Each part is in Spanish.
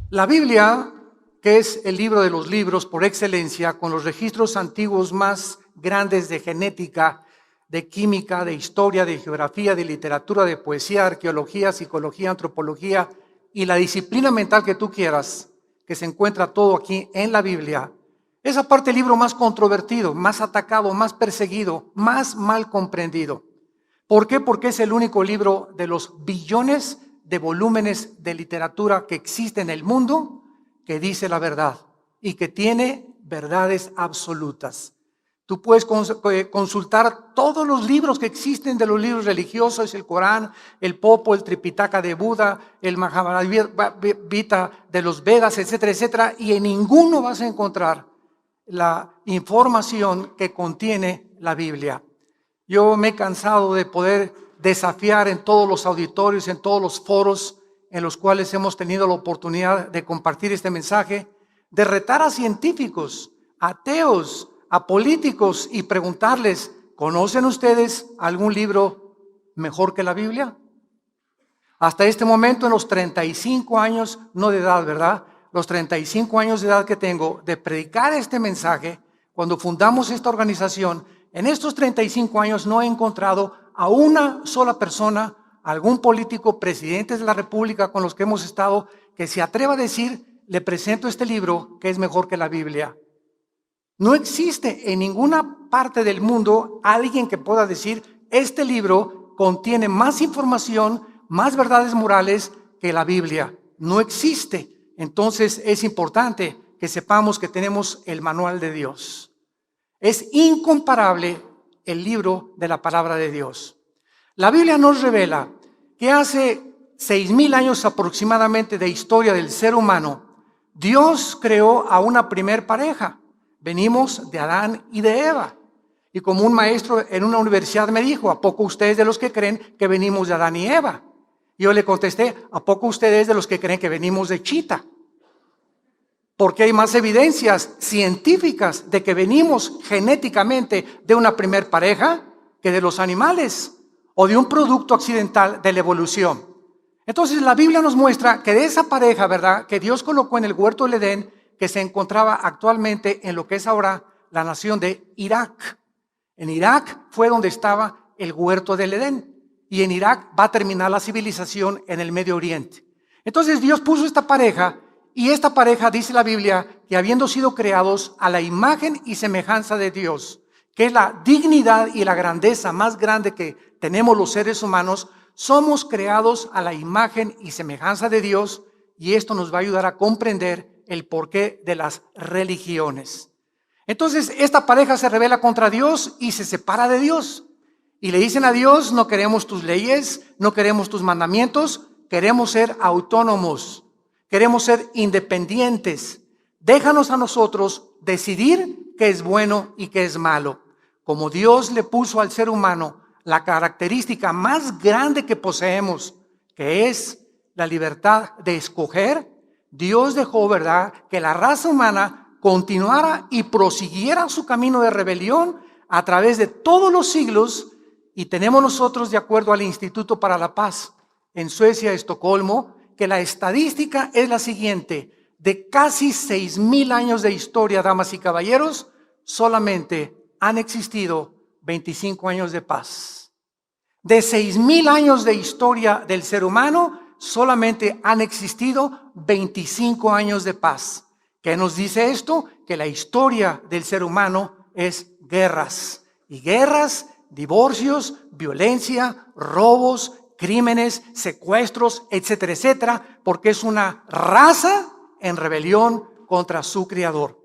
La Biblia, que es el libro de los libros por excelencia, con los registros antiguos más grandes de genética, de química, de historia, de geografía, de literatura, de poesía, arqueología, psicología, antropología y la disciplina mental que tú quieras, que se encuentra todo aquí en la Biblia, es aparte el libro más controvertido, más atacado, más perseguido, más mal comprendido. ¿Por qué? Porque es el único libro de los billones de volúmenes de literatura que existe en el mundo que dice la verdad y que tiene verdades absolutas. Tú puedes consultar todos los libros que existen de los libros religiosos, el Corán, el Popo, el Tripitaka de Buda, el Mahabharata de los Vedas, etcétera, etcétera, y en ninguno vas a encontrar la información que contiene la Biblia. Yo me he cansado de poder desafiar en todos los auditorios, en todos los foros en los cuales hemos tenido la oportunidad de compartir este mensaje, de retar a científicos, a ateos, a políticos y preguntarles, ¿conocen ustedes algún libro mejor que la Biblia? Hasta este momento, en los 35 años, no de edad, ¿verdad? Los 35 años de edad que tengo de predicar este mensaje, cuando fundamos esta organización, en estos 35 años no he encontrado a una sola persona, algún político, presidentes de la República con los que hemos estado, que se atreva a decir, le presento este libro que es mejor que la Biblia. No existe en ninguna parte del mundo alguien que pueda decir, este libro contiene más información, más verdades morales que la Biblia. No existe. Entonces es importante que sepamos que tenemos el manual de Dios. Es incomparable el libro de la palabra de Dios. La Biblia nos revela que hace 6,000 años aproximadamente de historia del ser humano, Dios creó a una primer pareja. Venimos de Adán y de Eva. Y como un maestro en una universidad me dijo, ¿a poco ustedes de los que creen que venimos de Adán y Eva? Y yo le contesté, ¿a poco ustedes de los que creen que venimos de Chita? Porque hay más evidencias científicas de que venimos genéticamente de una primer pareja que de los animales o de un producto accidental de la evolución. Entonces la Biblia nos muestra que de esa pareja, ¿verdad?, que Dios colocó en el huerto del Edén, que se encontraba actualmente en lo que es ahora la nación de Irak. En Irak fue donde estaba el huerto del Edén y en Irak va a terminar la civilización en el Medio Oriente. Entonces Dios puso esta pareja y esta pareja, dice la Biblia, que habiendo sido creados a la imagen y semejanza de Dios, que es la dignidad y la grandeza más grande que tenemos los seres humanos, somos creados a la imagen y semejanza de Dios y esto nos va a ayudar a comprender el porqué de las religiones. Entonces esta pareja se rebela contra Dios y se separa de Dios. Y le dicen a Dios, no queremos tus leyes, no queremos tus mandamientos, queremos ser autónomos, queremos ser independientes. Déjanos a nosotros decidir qué es bueno y qué es malo. Como Dios le puso al ser humano la característica más grande que poseemos, que es la libertad de escoger, Dios dejó, ¿verdad?, que la raza humana continuara y prosiguiera su camino de rebelión a través de todos los siglos. Y tenemos nosotros, de acuerdo al Instituto para la Paz en Suecia, Estocolmo, que la estadística es la siguiente: de casi 6,000 años de historia, damas y caballeros, solamente han existido 25 años de paz. De 6,000 años de historia del ser humano, solamente han existido 25 años de paz. ¿Qué nos dice esto? Que la historia del ser humano es guerras. Y guerras, divorcios, violencia, robos, crímenes, secuestros, etcétera, etcétera, porque es una raza en rebelión contra su creador.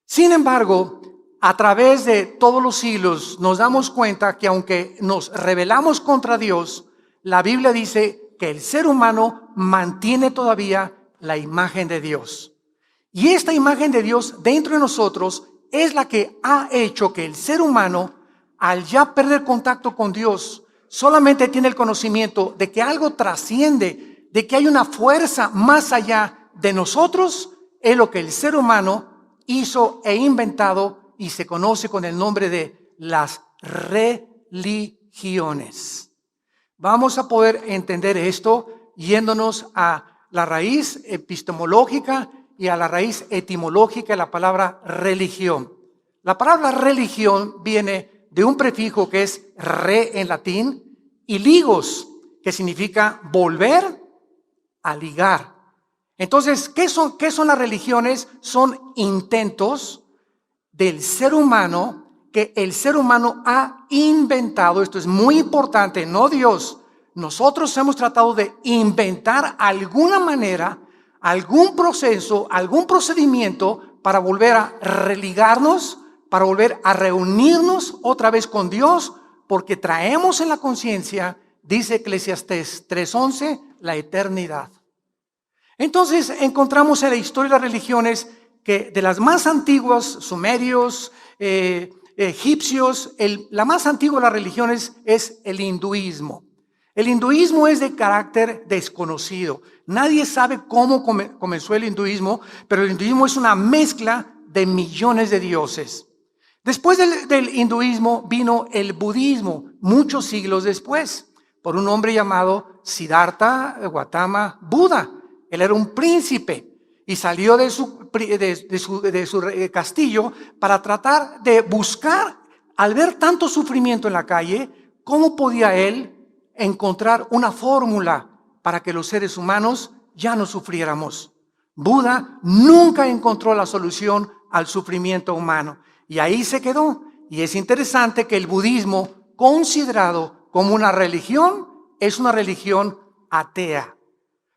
Sin embargo, a través de todos los siglos nos damos cuenta que aunque nos rebelamos contra Dios, la Biblia dice que el ser humano mantiene todavía la imagen de Dios. Y esta imagen de Dios dentro de nosotros es la que ha hecho que el ser humano, al ya perder contacto con Dios, solamente tiene el conocimiento de que algo trasciende, de que hay una fuerza más allá de nosotros. Es lo que el ser humano hizo e inventado y se conoce con el nombre de las religiones. Vamos a poder entender esto yéndonos a la raíz epistemológica y a la raíz etimológica de la palabra religión. La palabra religión viene de un prefijo que es re en latín y ligos, que significa volver a ligar. Entonces, ¿qué son las religiones? Son intentos del ser humano que el ser humano ha inventado. Esto es muy importante, no Dios. Nosotros hemos tratado de inventar alguna manera, algún proceso, algún procedimiento para volver a religarnos, para volver a reunirnos otra vez con Dios, porque traemos en la conciencia, dice Eclesiastés 3:11, la eternidad. Entonces encontramos en la historia de las religiones que de las más antiguas, sumerios, egipcios, la más antigua de las religiones es el hinduismo. El hinduismo es de carácter desconocido. Nadie sabe cómo comenzó el hinduismo, pero el hinduismo es una mezcla de millones de dioses. Después del hinduismo vino el budismo, muchos siglos después, por un hombre llamado Siddhartha Gautama Buda. Él era un príncipe y salió de su castillo para tratar de buscar, al ver tanto sufrimiento en la calle, cómo podía él encontrar una fórmula para que los seres humanos ya no sufriéramos. Buda nunca encontró la solución al sufrimiento humano y ahí se quedó. Y es interesante que el budismo, considerado como una religión, es una religión atea,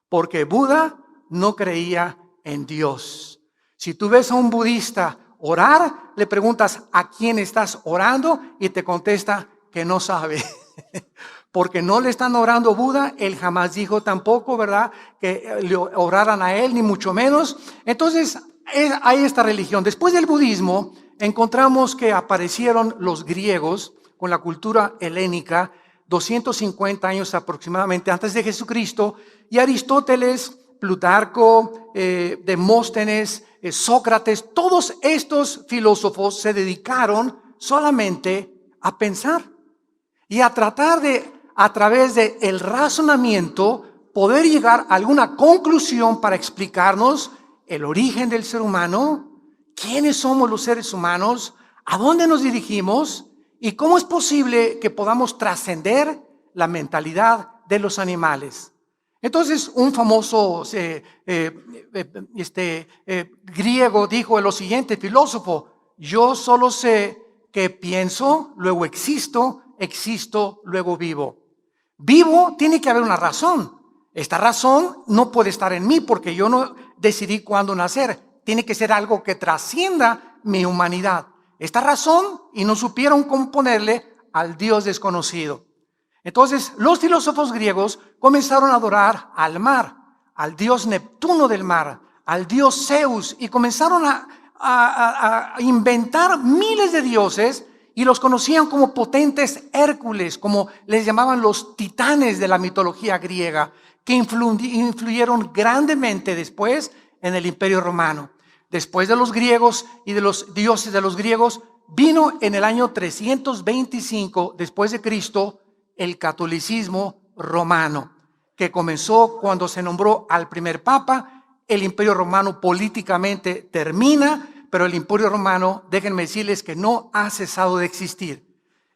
porque Buda no creía en Dios. Si tú ves a un budista orar, le preguntas a quién estás orando y te contesta que no sabe. Porque no le están orando a Buda, él jamás dijo tampoco, ¿verdad?, que le oraran a él, ni mucho menos. Entonces, hay esta religión. Después del budismo, encontramos que aparecieron los griegos con la cultura helénica, 250 años aproximadamente antes de Jesucristo, y Aristóteles, Plutarco, Demóstenes, Sócrates, todos estos filósofos se dedicaron solamente a pensar y a tratar de, a través del razonamiento, poder llegar a alguna conclusión para explicarnos el origen del ser humano, quiénes somos los seres humanos, a dónde nos dirigimos y cómo es posible que podamos trascender la mentalidad de los animales. Entonces, un famoso griego dijo lo siguiente, filósofo: yo solo sé que pienso, luego existo, existo, luego vivo. Vivo, tiene que haber una razón. Esta razón no puede estar en mí porque yo no decidí cuándo nacer. Tiene que ser algo que trascienda mi humanidad. Esta razón, y no supieron cómo ponerle al Dios desconocido. Entonces, los filósofos griegos comenzaron a adorar al mar, al dios Neptuno del mar, al dios Zeus, y comenzaron a inventar miles de dioses y los conocían como potentes Hércules, como les llamaban los titanes de la mitología griega, que influyeron grandemente después en el Imperio Romano. Después de los griegos y de los dioses de los griegos, vino en el año 325 después de Cristo el catolicismo romano, que comenzó cuando se nombró al primer papa. El Imperio Romano políticamente termina, pero el Imperio Romano, déjenme decirles que no ha cesado de existir.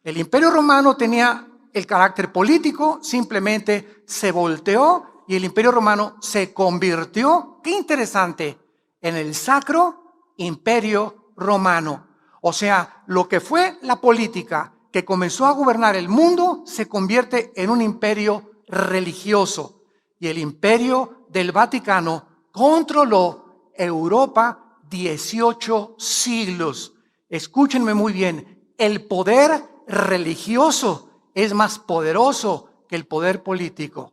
El Imperio Romano tenía el carácter político, simplemente se volteó y el Imperio Romano se convirtió, qué interesante, en el Sacro Imperio Romano. O sea, lo que fue la política que comenzó a gobernar el mundo se convierte en un imperio religioso. Y el Imperio del Vaticano controló Europa 18 siglos. Escúchenme muy bien, el poder religioso es más poderoso que el poder político.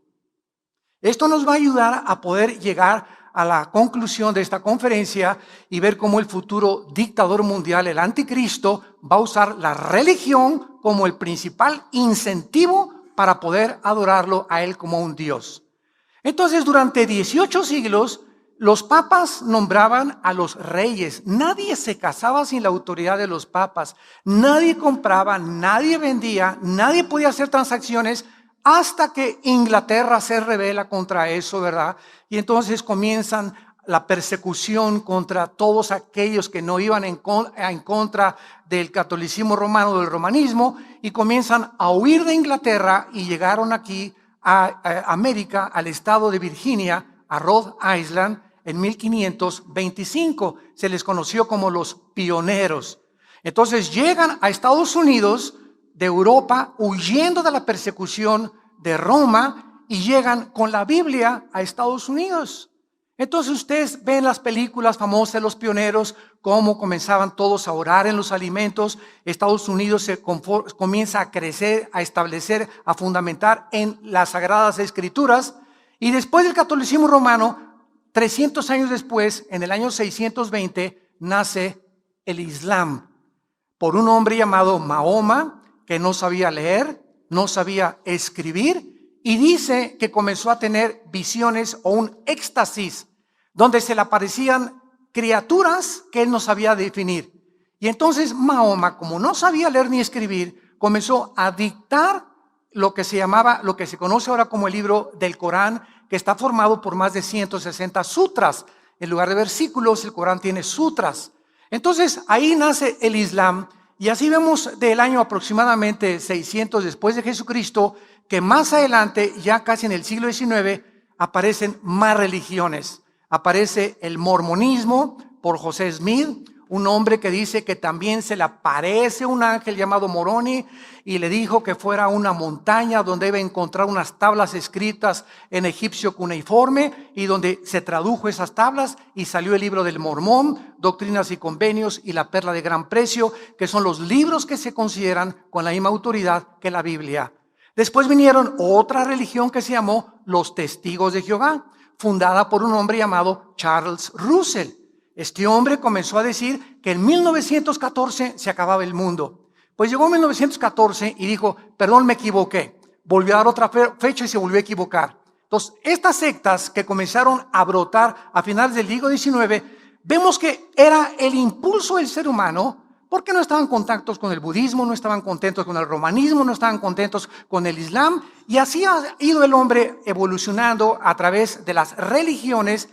Esto nos va a ayudar a poder llegar a la conclusión de esta conferencia y ver cómo el futuro dictador mundial, el anticristo, va a usar la religión como el principal incentivo para poder adorarlo a él como un Dios. Entonces, durante 18 siglos, los papas nombraban a los reyes. Nadie se casaba sin la autoridad de los papas. Nadie compraba, nadie vendía, nadie podía hacer transacciones hasta que Inglaterra se rebela contra eso, ¿verdad? Y entonces comienzan la persecución contra todos aquellos que no iban en contra del catolicismo romano, del romanismo, y comienzan a huir de Inglaterra y llegaron aquí a América, al estado de Virginia, a Rhode Island, en 1525. Se les conoció como los pioneros. Entonces llegan a Estados Unidos de Europa huyendo de la persecución de Roma y llegan con la Biblia a Estados Unidos. Entonces ustedes ven las películas famosas de los pioneros, cómo comenzaban todos a orar en los alimentos. Estados Unidos se comienza a crecer, a establecer, a fundamentar en las Sagradas Escrituras. Y después del catolicismo romano, 300 años después, en el año 620, nace el Islam por un hombre llamado Mahoma, que no sabía leer, no sabía escribir, y dice que comenzó a tener visiones o un éxtasis, donde se le aparecían criaturas que él no sabía definir. Y entonces Mahoma, como no sabía leer ni escribir, comenzó a dictar lo que se llamaba, lo que se conoce ahora como el libro del Corán, que está formado por más de 160 sutras. En lugar de versículos, el Corán tiene sutras. Entonces ahí nace el Islam, y así vemos del año aproximadamente 600 después de Jesucristo, que más adelante, ya casi en el siglo XIX, aparecen más religiones. Aparece el mormonismo por José Smith, un hombre que dice que también se le aparece un ángel llamado Moroni y le dijo que fuera a una montaña donde iba a encontrar unas tablas escritas en egipcio cuneiforme, y donde se tradujo esas tablas y salió el libro del Mormón, Doctrinas y Convenios y la Perla de Gran Precio, que son los libros que se consideran con la misma autoridad que la Biblia. Después vinieron otra religión que se llamó los Testigos de Jehová, fundada por un hombre llamado Charles Russell. Este hombre comenzó a decir que en 1914 se acababa el mundo. Pues llegó 1914 y dijo, perdón, me equivoqué. Volvió a dar otra fecha y se volvió a equivocar. Entonces, estas sectas que comenzaron a brotar a finales del siglo XIX, vemos que era el impulso del ser humano, porque no estaban contentos con el budismo, no estaban contentos con el romanismo, no estaban contentos con el Islam, y así ha ido el hombre evolucionando a través de las religiones.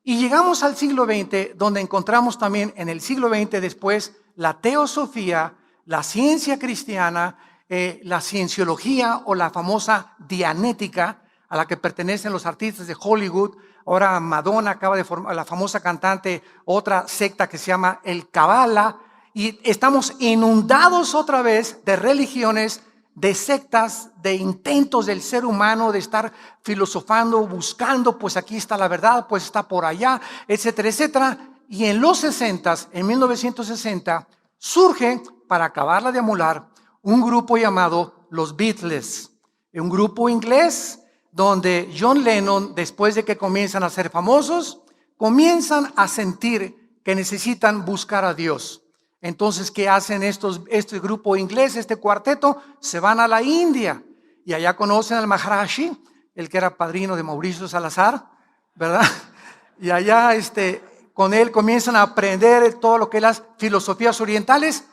Y llegamos al siglo XX, donde encontramos también en el siglo XX después la teosofía, la ciencia cristiana, la cienciología o la famosa dianética, a la que pertenecen los artistas de Hollywood. Ahora Madonna acaba de formar, la famosa cantante, otra secta que se llama el Kabbalah, y estamos inundados otra vez de religiones, de sectas, de intentos del ser humano de estar filosofando, buscando, pues aquí está la verdad, pues está por allá, etcétera, etcétera. Y en los 60s, en 1960, surge, para acabarla de amolar, un grupo llamado los Beatles, un grupo inglés donde John Lennon, después de que comienzan a ser famosos, comienzan a sentir que necesitan buscar a Dios. Entonces, ¿qué hacen este grupo inglés, este cuarteto? Se van a la India y allá conocen al Maharishi, el que era padrino de Mauricio Salazar, ¿verdad? Y allá con él comienzan a aprender todo lo que es las filosofías orientales.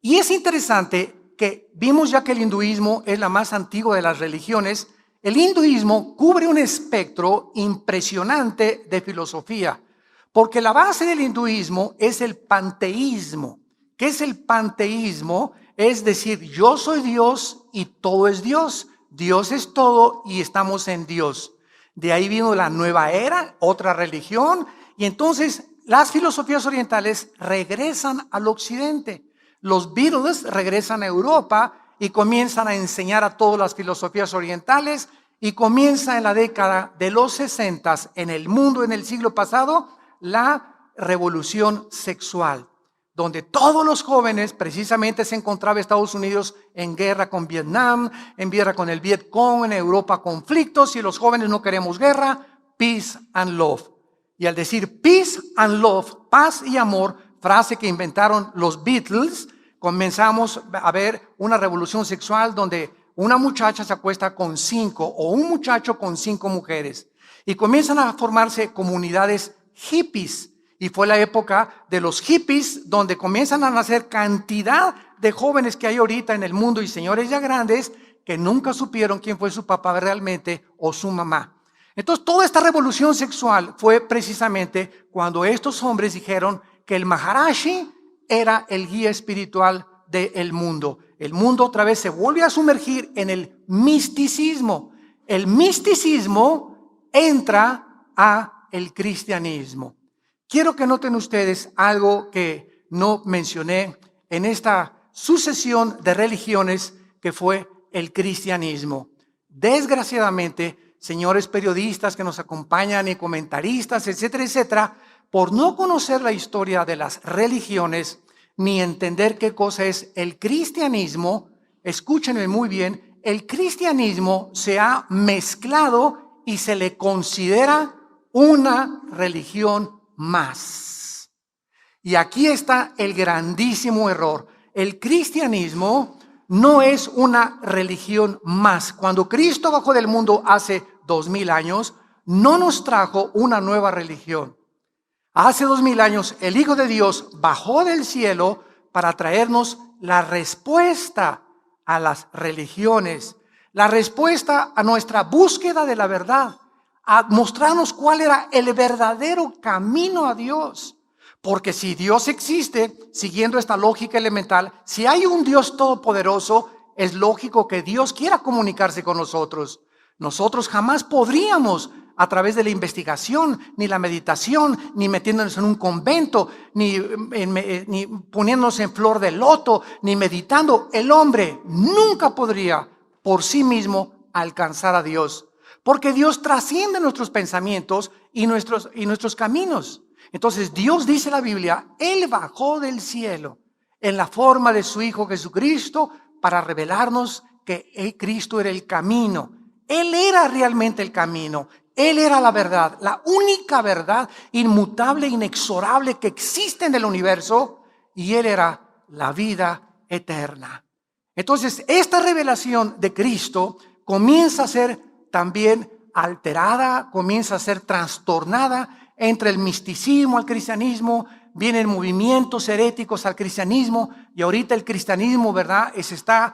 Y es interesante que vimos ya que el hinduismo es la más antigua de las religiones. El hinduismo cubre un espectro impresionante de filosofía, porque la base del hinduismo es el panteísmo. ¿Qué es el panteísmo? Es decir, yo soy Dios y todo es Dios. Dios es todo y estamos en Dios. De ahí vino la nueva era, otra religión, y entonces las filosofías orientales regresan al occidente. Los Beatles regresan a Europa y comienzan a enseñar a todas las filosofías orientales, y comienza en la década de los 60 en el mundo, en el siglo pasado, la revolución sexual, donde todos los jóvenes, precisamente se encontraba Estados Unidos en guerra con Vietnam, en guerra con el Vietcong, en Europa conflictos, y los jóvenes no queremos guerra, peace and love. Y al decir peace and love, paz y amor, frase que inventaron los Beatles, comenzamos a ver una revolución sexual donde una muchacha se acuesta con 5 o un muchacho con 5 mujeres, y comienzan a formarse comunidades hippies, y fue la época de los hippies donde comienzan a nacer cantidad de jóvenes que hay ahorita en el mundo y señores ya grandes que nunca supieron quién fue su papá realmente o su mamá. Entonces, toda esta revolución sexual fue precisamente cuando estos hombres dijeron que el Maharishi era el guía espiritual del mundo. El mundo otra vez se vuelve a sumergir en el misticismo. El misticismo entra a el cristianismo. Quiero que noten ustedes algo que no mencioné en esta sucesión de religiones que fue el cristianismo. Desgraciadamente, señores periodistas que nos acompañan y comentaristas, etcétera, etcétera, por no conocer la historia de las religiones ni entender qué cosa es el cristianismo, escúchenme muy bien, el cristianismo se ha mezclado y se le considera una religión más. Y aquí está el grandísimo error. El cristianismo no es una religión más. Cuando Cristo bajó del mundo hace 2000 años, no nos trajo una nueva religión. Hace 2000 años, el Hijo de Dios bajó del cielo para traernos la respuesta a las religiones, la respuesta a nuestra búsqueda de la verdad, a mostrarnos cuál era el verdadero camino a Dios. Porque si Dios existe, siguiendo esta lógica elemental, si hay un Dios todopoderoso, es lógico que Dios quiera comunicarse con nosotros. Nosotros jamás podríamos, a través de la investigación, ni la meditación, ni metiéndonos en un convento, ni poniéndonos en flor de loto, ni meditando, el hombre nunca podría por sí mismo alcanzar a Dios. Porque Dios trasciende nuestros pensamientos y nuestros caminos. Entonces Dios, dice la Biblia, Él bajó del cielo en la forma de su Hijo Jesucristo para revelarnos que Cristo era el camino. Él era realmente el camino. Él era la verdad, la única verdad inmutable, inexorable que existe en el universo, y Él era la vida eterna. Entonces, esta revelación de Cristo comienza a ser también alterada, comienza a ser trastornada entre el misticismo al cristianismo. Vienen movimientos heréticos al cristianismo, y ahorita el cristianismo, ¿verdad?, se está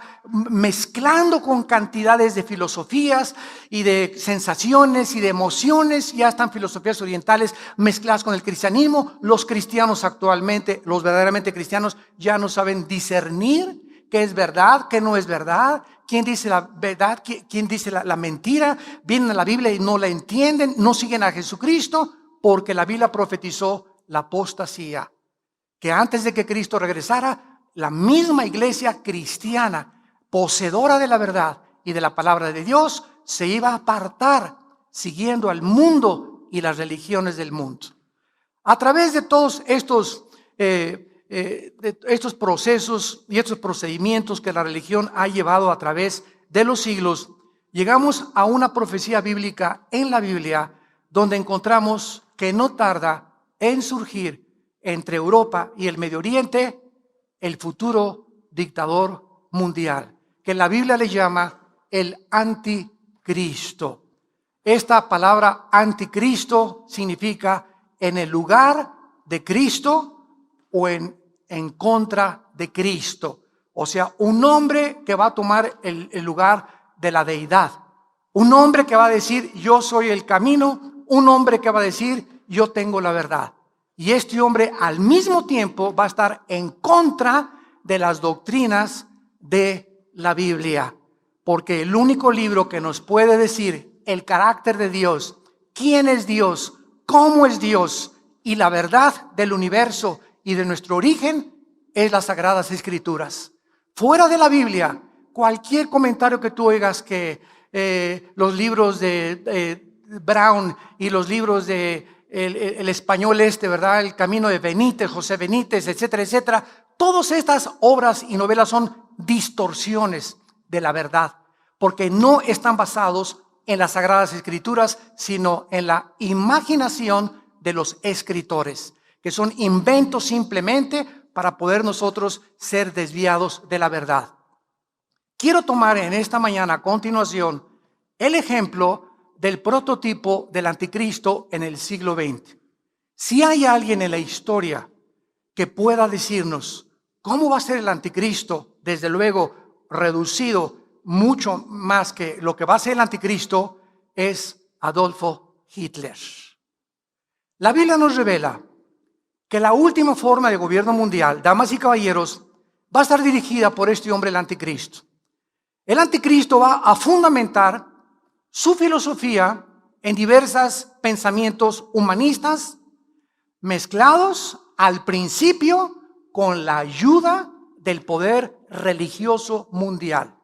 mezclando con cantidades de filosofías y de sensaciones y de emociones. Ya están filosofías orientales mezcladas con el cristianismo. Los cristianos actualmente, los verdaderamente cristianos, ya no saben discernir qué es verdad, qué no es verdad, quién dice la verdad, quién dice la mentira. Vienen a la Biblia y no la entienden, no siguen a Jesucristo, porque la Biblia profetizó la apostasía, que antes de que Cristo regresara, la misma iglesia cristiana, poseedora de la verdad y de la palabra de Dios, se iba a apartar siguiendo al mundo y las religiones del mundo. A través de todos estos procesos y estos procedimientos que la religión ha llevado a través de los siglos, llegamos a una profecía bíblica en la Biblia donde encontramos que no tarda en surgir entre Europa y el Medio Oriente el futuro dictador mundial, que la Biblia le llama el anticristo. Esta palabra anticristo significa en el lugar de Cristo o en contra de Cristo. O sea, un hombre que va a tomar el lugar de la deidad. Un hombre que va a decir, yo soy el camino. Un hombre que va a decir, yo tengo la verdad. Y este hombre al mismo tiempo va a estar en contra de las doctrinas de la Biblia. Porque el único libro que nos puede decir el carácter de Dios, quién es Dios, cómo es Dios y la verdad del universo y de nuestro origen es las Sagradas Escrituras. Fuera de la Biblia, cualquier comentario que tú oigas que los libros de Brown y los libros de el español ¿verdad? El Camino de Benítez, José Benítez, etcétera, etcétera. Todas estas obras y novelas son distorsiones de la verdad, porque no están basados en las Sagradas Escrituras, sino en la imaginación de los escritores, que son inventos simplemente para poder nosotros ser desviados de la verdad. Quiero tomar en esta mañana a continuación el ejemplo del prototipo del anticristo en el siglo XX. Si hay alguien en la historia que pueda decirnos cómo va a ser el anticristo, desde luego reducido mucho más que lo que va a ser el anticristo, es Adolfo Hitler. La Biblia nos revela que la última forma de gobierno mundial, damas y caballeros, va a estar dirigida por este hombre, el anticristo. El anticristo va a fundamentar su filosofía en diversos pensamientos humanistas mezclados al principio con la ayuda del poder religioso mundial.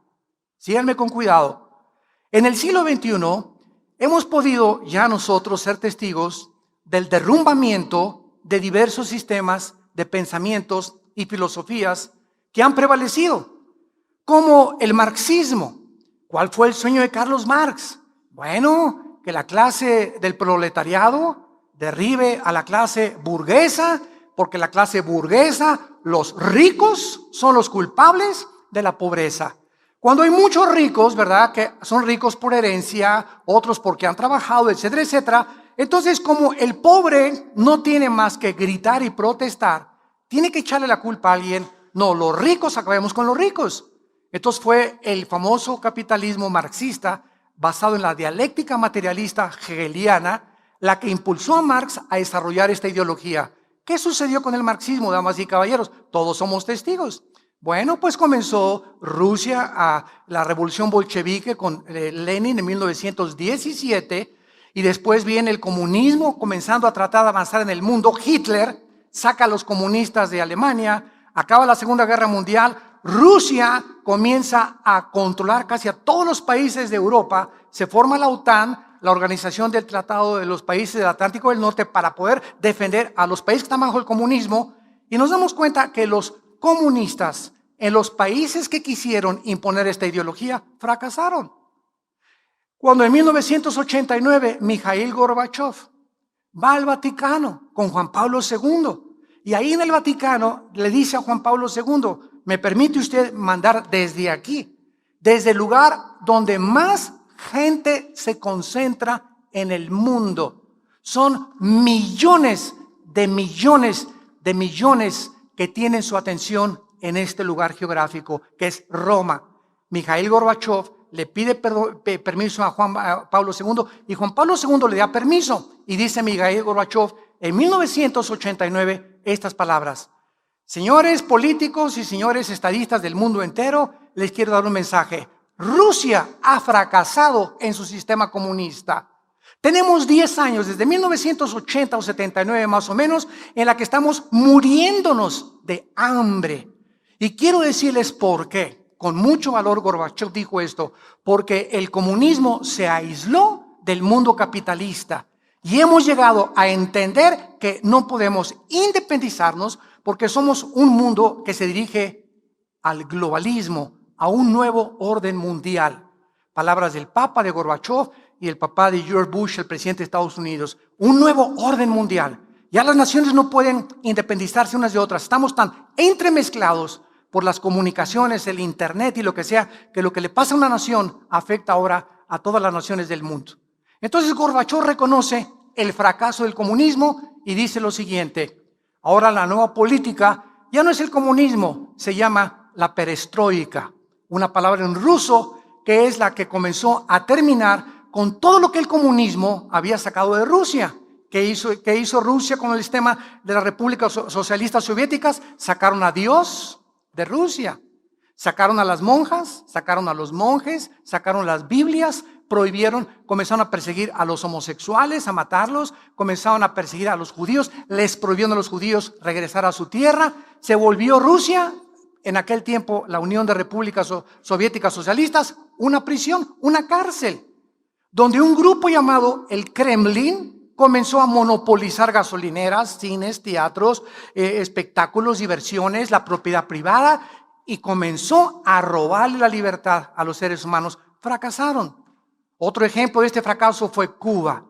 Síganme con cuidado. En el siglo XXI hemos podido ya nosotros ser testigos del derrumbamiento de diversos sistemas de pensamientos y filosofías que han prevalecido, como el marxismo. ¿Cuál fue el sueño de Carlos Marx? Bueno, que la clase del proletariado derribe a la clase burguesa, porque la clase burguesa, los ricos, son los culpables de la pobreza. Cuando hay muchos ricos, ¿verdad?, que son ricos por herencia, otros porque han trabajado, etcétera, etcétera. Entonces, como el pobre no tiene más que gritar y protestar, tiene que echarle la culpa a alguien. No, los ricos, acabemos con los ricos. Entonces fue el famoso capitalismo marxista, basado en la dialéctica materialista hegeliana, la que impulsó a Marx a desarrollar esta ideología. ¿Qué sucedió con el marxismo, damas y caballeros? Todos somos testigos. Bueno, pues comenzó Rusia a la revolución bolchevique con Lenin en 1917, y después viene el comunismo comenzando a tratar de avanzar en el mundo. Hitler saca a los comunistas de Alemania, acaba la Segunda Guerra Mundial, Rusia comienza a controlar casi a todos los países de Europa, se forma la OTAN, la Organización del Tratado de los Países del Atlántico del Norte, para poder defender a los países que están bajo el comunismo, y nos damos cuenta que los comunistas en los países que quisieron imponer esta ideología fracasaron. Cuando en 1989 Mikhail Gorbachev va al Vaticano con Juan Pablo II, y ahí en el Vaticano le dice a Juan Pablo II: ¿me permite usted mandar desde aquí, desde el lugar donde más gente se concentra en el mundo? Son millones de millones de millones que tienen su atención en este lugar geográfico, que es Roma. Mikhail Gorbachev le pide permiso a Juan Pablo II, y Juan Pablo II le da permiso, y dice Mikhail Gorbachev en 1989 estas palabras: señores políticos y señores estadistas del mundo entero, les quiero dar un mensaje. Rusia ha fracasado en su sistema comunista. Tenemos 10 años, desde 1980 o 79 más o menos, en la que estamos muriéndonos de hambre. Y quiero decirles por qué. Con mucho valor Gorbachev dijo esto: porque el comunismo se aisló del mundo capitalista. Y hemos llegado a entender que no podemos independizarnos, porque somos un mundo que se dirige al globalismo, a un nuevo orden mundial. Palabras del Papa, de Gorbachev, y el papá de George Bush, el presidente de Estados Unidos. Un nuevo orden mundial. Ya las naciones no pueden independizarse unas de otras. Estamos tan entremezclados por las comunicaciones, el internet y lo que sea, que lo que le pasa a una nación afecta ahora a todas las naciones del mundo. Entonces Gorbachev reconoce el fracaso del comunismo y dice lo siguiente: ahora la nueva política ya no es el comunismo, se llama la perestroika, una palabra en ruso que es la que comenzó a terminar con todo lo que el comunismo había sacado de Rusia. ¿Qué hizo Rusia con el sistema de las repúblicas socialistas soviéticas? Sacaron a Dios de Rusia, sacaron a las monjas, sacaron a los monjes, sacaron las Biblias, prohibieron, comenzaron a perseguir a los homosexuales, a matarlos, comenzaron a perseguir a los judíos, les prohibieron a los judíos regresar a su tierra. Se volvió Rusia, en aquel tiempo la Unión de Repúblicas Soviéticas Socialistas, una prisión, una cárcel, donde un grupo llamado el Kremlin comenzó a monopolizar gasolineras, cines, teatros, espectáculos, diversiones, la propiedad privada, y comenzó a robarle la libertad a los seres humanos. Fracasaron. Otro ejemplo de este fracaso fue Cuba.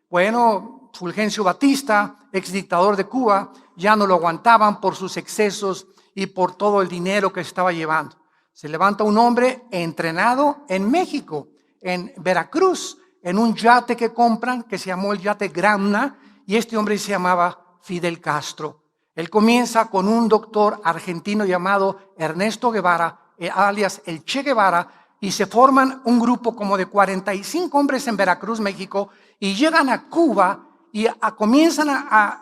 Bueno, Fulgencio Batista, exdictador de Cuba, ya no lo aguantaban por sus excesos y por todo el dinero que estaba llevando. Se levanta un hombre entrenado en México, en Veracruz, en un yate que compran, que se llamó el yate Gramna, y este hombre se llamaba Fidel Castro. Él comienza con un doctor argentino llamado Ernesto Guevara, alias el Che Guevara, y se forman un grupo como de 45 hombres en Veracruz, México, y llegan a Cuba y comienzan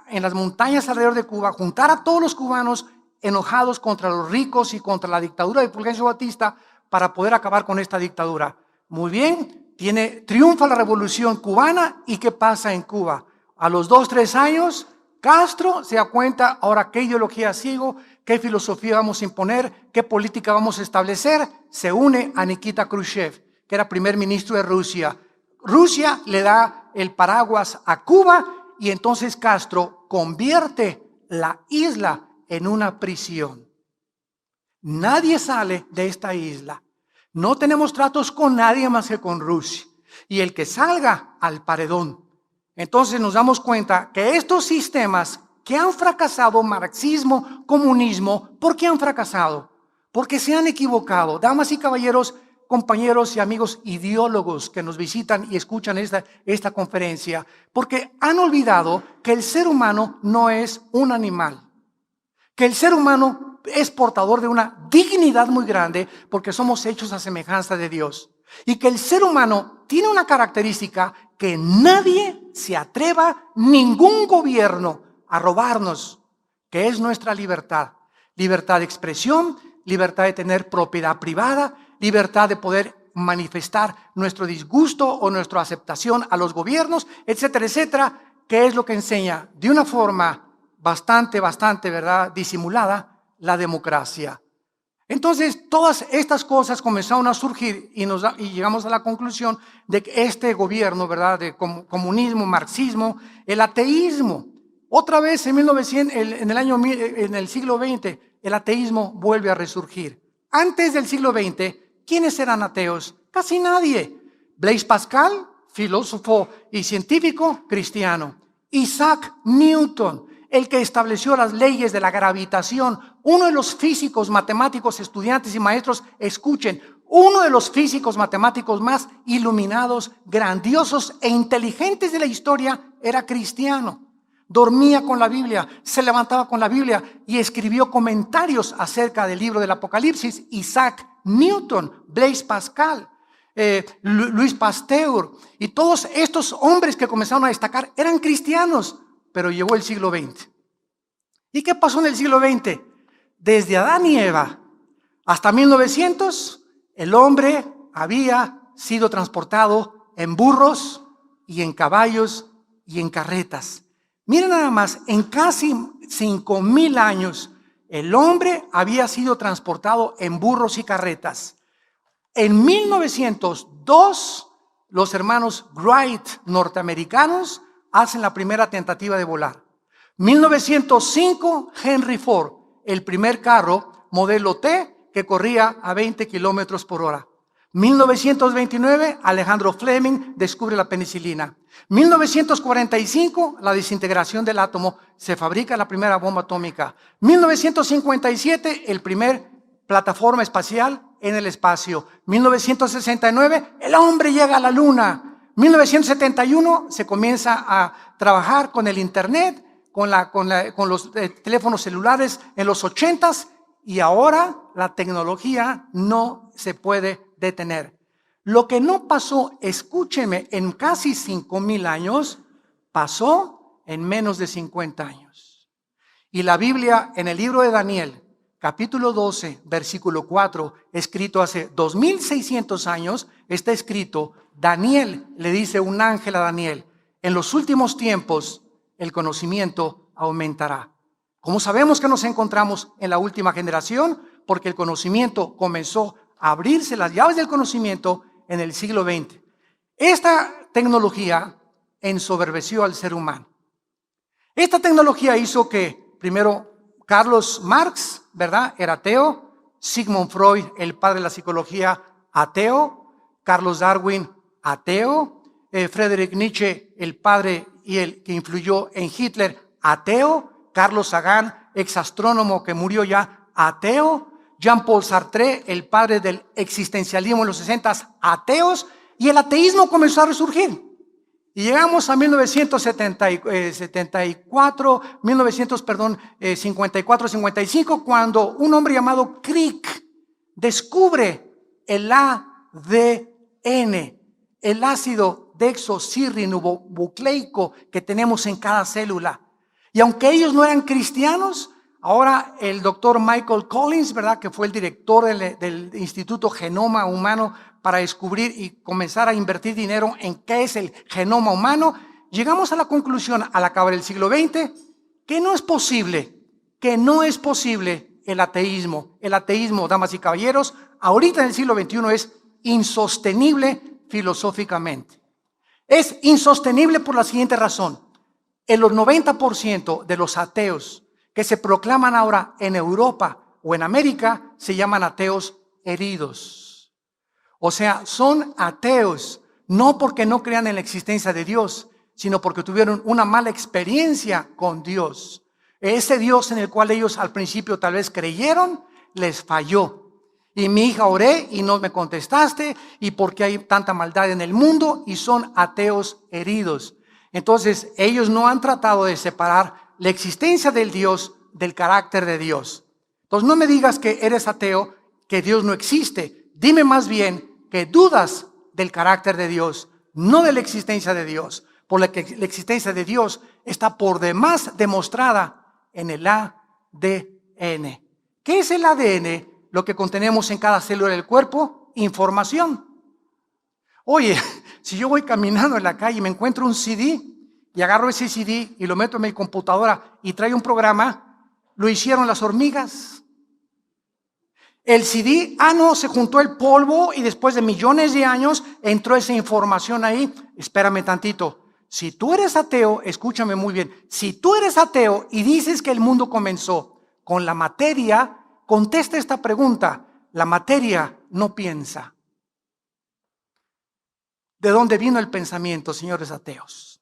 en las montañas alrededor de Cuba, juntar a todos los cubanos enojados contra los ricos y contra la dictadura de Fulgencio Batista para poder acabar con esta dictadura. Muy bien, triunfa la revolución cubana, y ¿qué pasa en Cuba? A los 2-3 años, Castro se da cuenta, ahora qué ideología sigo, qué filosofía vamos a imponer, qué política vamos a establecer. Se une a Nikita Khrushchev, que era primer ministro de Rusia. Rusia le da el paraguas a Cuba, y entonces Castro convierte la isla en una prisión. Nadie sale de esta isla. No tenemos tratos con nadie más que con Rusia. Y el que salga, al paredón. Entonces nos damos cuenta que estos sistemas que han fracasado, marxismo, comunismo, ¿por qué han fracasado? Porque se han equivocado. Damas y caballeros, compañeros y amigos ideólogos que nos visitan y escuchan esta conferencia, porque han olvidado que el ser humano no es un animal. Que el ser humano es portador de una dignidad muy grande porque somos hechos a semejanza de Dios. Y que el ser humano tiene una característica que nadie se atreva, ningún gobierno, a robarnos, que es nuestra libertad. Libertad de expresión, libertad de tener propiedad privada, libertad de poder manifestar nuestro disgusto o nuestra aceptación a los gobiernos, etcétera, etcétera, que es lo que enseña de una forma bastante, ¿verdad?, disimulada, la democracia. Entonces, todas estas cosas comenzaron a surgir y llegamos a la conclusión de que este gobierno, ¿verdad?, de comunismo, marxismo, el ateísmo, otra vez en el siglo XX, el ateísmo vuelve a resurgir. Antes del siglo XX, ¿quiénes eran ateos? Casi nadie. Blaise Pascal, filósofo y científico cristiano. Isaac Newton, el que estableció las leyes de la gravitación, uno de los físicos, matemáticos, estudiantes y maestros, escuchen, uno de los físicos matemáticos más iluminados, grandiosos e inteligentes de la historia, era cristiano. Dormía con la Biblia, se levantaba con la Biblia y escribió comentarios acerca del libro del Apocalipsis. Isaac Newton, Blaise Pascal, Louis Pasteur y todos estos hombres que comenzaron a destacar eran cristianos, pero llegó el siglo XX. ¿Y qué pasó en el siglo XX? Desde Adán y Eva hasta 1900, el hombre había sido transportado en burros y en caballos y en carretas. Miren nada más, en casi 5,000 años, el hombre había sido transportado en burros y carretas. En 1902, los hermanos Wright, norteamericanos, hacen la primera tentativa de volar. 1905, Henry Ford, el primer carro modelo T que corría a 20 kilómetros por hora. 1929, Alejandro Fleming descubre la penicilina. 1945, la desintegración del átomo, se fabrica la primera bomba atómica. 1957, el primer plataforma espacial en el espacio. 1969, el hombre llega a la luna. 1971, se comienza a trabajar con el internet, con los teléfonos celulares en los 80s, y ahora la tecnología no se puede detener. Lo que no pasó, escúcheme, en casi 5,000 años, pasó en menos de 50 años. Y la Biblia, en el libro de Daniel, capítulo 12, versículo 4, escrito hace 2600 años, está escrito, Daniel le dice un ángel a Daniel, en los últimos tiempos el conocimiento aumentará. ¿Cómo sabemos que nos encontramos en la última generación? Porque el conocimiento comenzó a abrirse, las llaves del conocimiento, en el siglo XX. Esta tecnología ensoberbeció al ser humano. Esta tecnología hizo que, primero, Carlos Marx, ¿verdad?, era ateo. Sigmund Freud, el padre de la psicología, ateo. Carlos Darwin, ateo. Friedrich Nietzsche, el padre y el que influyó en Hitler, ateo. Carlos Sagan, exastrónomo que murió ya, ateo. Jean-Paul Sartre, el padre del existencialismo en los 60s, ateos, y el ateísmo comenzó a resurgir. Y llegamos a 54-55, cuando un hombre llamado Crick descubre el A ADN, el ácido desoxirribonucleico que tenemos en cada célula. Y aunque ellos no eran cristianos, ahora el doctor Michael Collins, ¿verdad?, que fue el director del Instituto Genoma Humano para descubrir y comenzar a invertir dinero en qué es el genoma humano, llegamos a la conclusión al acabar el siglo XX que no es posible el ateísmo. El ateísmo, damas y caballeros, ahorita en el siglo XXI es insostenible filosóficamente. Es insostenible por la siguiente razón. El 90% de los ateos que se proclaman ahora en Europa o en América se llaman ateos heridos. O sea, son ateos no porque no crean en la existencia de Dios, sino porque tuvieron una mala experiencia con Dios. Ese Dios en el cual ellos al principio tal vez creyeron, les falló. Y mi hija, oré y no me contestaste, y porque hay tanta maldad en el mundo, y son ateos heridos. Entonces, ellos no han tratado de separar la existencia del Dios del carácter de Dios. Entonces, no me digas que eres ateo, que Dios no existe. Dime más bien que dudas del carácter de Dios, no de la existencia de Dios. Por la que la existencia de Dios está por demás demostrada en el ADN. ¿Qué es el ADN? Lo que contenemos en cada célula del cuerpo, información. Oye, si yo voy caminando en la calle y me encuentro un CD y agarro ese CD y lo meto en mi computadora y trae un programa, lo hicieron las hormigas. El CD, no, se juntó el polvo y después de millones de años entró esa información ahí. Espérame tantito. Si tú eres ateo, escúchame muy bien, si tú eres ateo y dices que el mundo comenzó con la materia, contesta esta pregunta: la materia no piensa. ¿De dónde vino el pensamiento, señores ateos?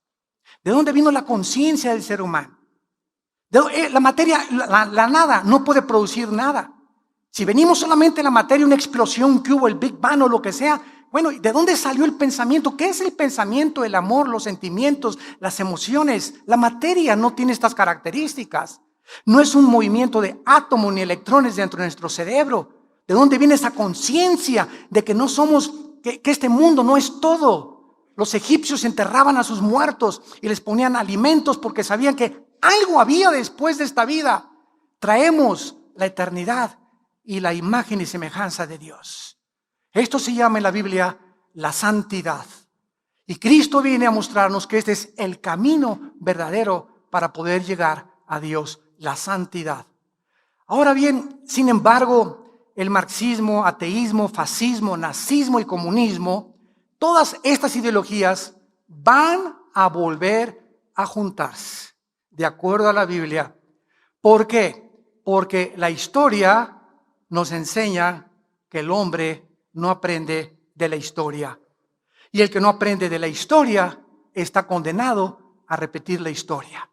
¿De dónde vino la conciencia del ser humano? La materia, la nada, no puede producir nada. Si venimos solamente de la materia, una explosión que hubo, el Big Bang o lo que sea, bueno, ¿de dónde salió el pensamiento? ¿Qué es el pensamiento? El amor, los sentimientos, las emociones. La materia no tiene estas características. No es un movimiento de átomos ni electrones dentro de nuestro cerebro. ¿De dónde viene esa conciencia de que no somos, que este mundo no es todo? Los egipcios enterraban a sus muertos y les ponían alimentos porque sabían que algo había después de esta vida. Traemos la eternidad y la imagen y semejanza de Dios. Esto se llama en la Biblia la santidad. Y Cristo viene a mostrarnos que este es el camino verdadero para poder llegar a Dios, la santidad. Ahora bien, sin embargo, el marxismo, ateísmo, fascismo, nazismo y comunismo, todas estas ideologías van a volver a juntarse, de acuerdo a la Biblia. ¿Por qué? Porque la historia nos enseña que el hombre no aprende de la historia. Y el que no aprende de la historia está condenado a repetir la historia.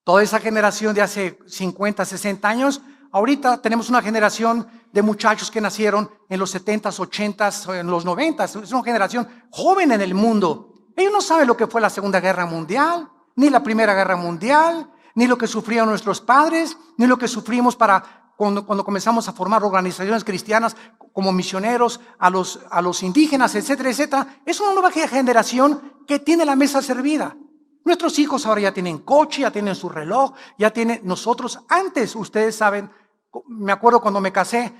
Toda esa generación de hace 50, 60 años, ahorita tenemos una generación de muchachos que nacieron en los 70s, 80s, en los 90s. Es una generación joven en el mundo. Ellos no saben lo que fue la Segunda Guerra Mundial, ni la Primera Guerra Mundial, ni lo que sufrieron nuestros padres, ni lo que sufrimos cuando comenzamos a formar organizaciones cristianas como misioneros a los indígenas, etcétera, etcétera. Es una nueva generación que tiene la mesa servida. Nuestros hijos ahora ya tienen coche, ya tienen su reloj, ya tienen. Nosotros antes, ustedes saben, me acuerdo cuando me casé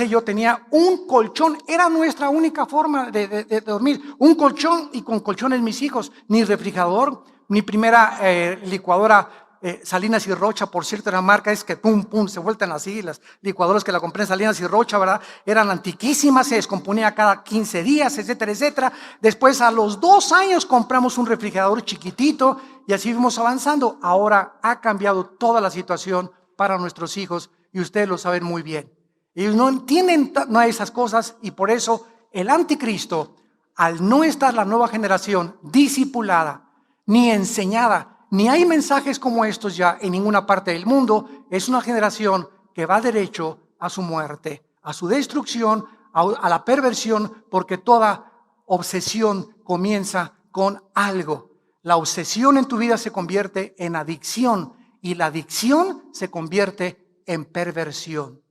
yo tenía un colchón, era nuestra única forma de dormir, un colchón, y con colchones mis hijos, ni refrigerador, ni primera licuadora Salinas y Rocha, por cierto, la marca es que pum, pum, se vueltan así, las licuadoras que la compré en Salinas y Rocha, ¿verdad? Eran antiquísimas, se descomponía cada 15 días, etcétera, etcétera. Después, a los 2 años, compramos un refrigerador chiquitito y así fuimos avanzando. Ahora ha cambiado toda la situación para nuestros hijos y ustedes lo saben muy bien. Ellos no entienden nada de esas cosas y por eso el anticristo, al no estar la nueva generación discipulada ni enseñada, ni hay mensajes como estos ya en ninguna parte del mundo, es una generación que va derecho a su muerte, a su destrucción, a la perversión, porque toda obsesión comienza con algo. La obsesión en tu vida se convierte en adicción y la adicción se convierte en perversión.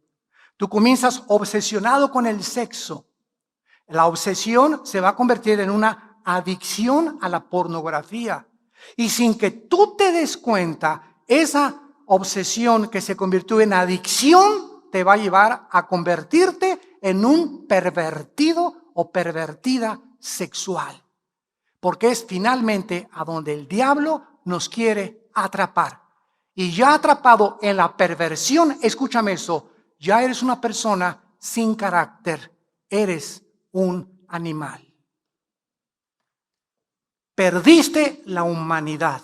Tú comienzas obsesionado con el sexo. La obsesión se va a convertir en una adicción a la pornografía. Y sin que tú te des cuenta, esa obsesión que se convirtió en adicción te va a llevar a convertirte en un pervertido o pervertida sexual. Porque es finalmente a donde el diablo nos quiere atrapar. Y ya atrapado en la perversión, escúchame eso, ya eres una persona sin carácter, eres un animal. Perdiste la humanidad.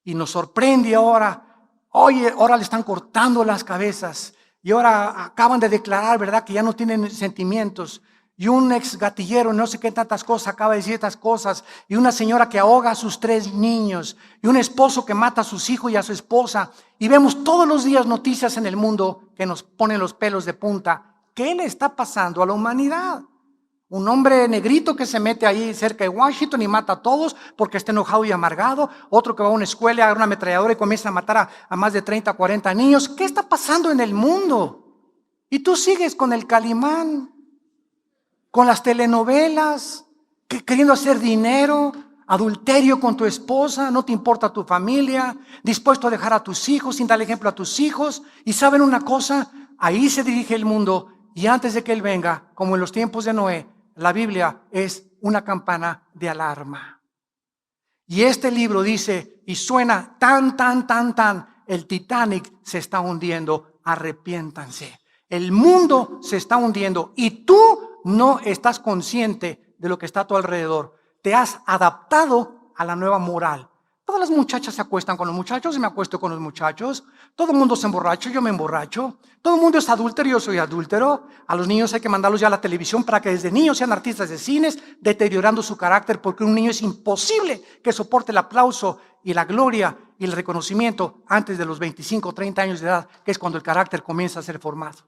Y nos sorprende ahora, oye, ahora le están cortando las cabezas y ahora acaban de declarar, ¿verdad?, que ya no tienen sentimientos. Y un ex gatillero, no sé qué tantas cosas, acaba de decir estas cosas. Y una señora que ahoga a sus 3 niños. Y un esposo que mata a sus hijos y a su esposa. Y vemos todos los días noticias en el mundo que nos ponen los pelos de punta. ¿Qué le está pasando a la humanidad? Un hombre negrito que se mete ahí cerca de Washington y mata a todos porque está enojado y amargado. Otro que va a una escuela, agarra una ametralladora y comienza a matar a más de 30, 40 niños. ¿Qué está pasando en el mundo? Y tú sigues con el Calimán, con las telenovelas, queriendo hacer dinero, adulterio con tu esposa, no te importa tu familia, dispuesto a dejar a tus hijos sin darle ejemplo a tus hijos. Y ¿saben una cosa? Ahí se dirige el mundo y antes de que Él venga, como en los tiempos de Noé, la Biblia es una campana de alarma. Y este libro dice, y suena tan, el Titanic se está hundiendo, arrepiéntanse. El mundo se está hundiendo y tú no estás consciente de lo que está a tu alrededor. Te has adaptado a la nueva moral. Todas las muchachas se acuestan con los muchachos y me acuesto con los muchachos. Todo el mundo se emborracha, yo me emborracho. Todo el mundo es adúltero, yo soy adúltero. A los niños hay que mandarlos ya a la televisión para que desde niños sean artistas de cines, deteriorando su carácter, porque un niño es imposible que soporte el aplauso y la gloria y el reconocimiento antes de los 25 o 30 años de edad, que es cuando el carácter comienza a ser formado.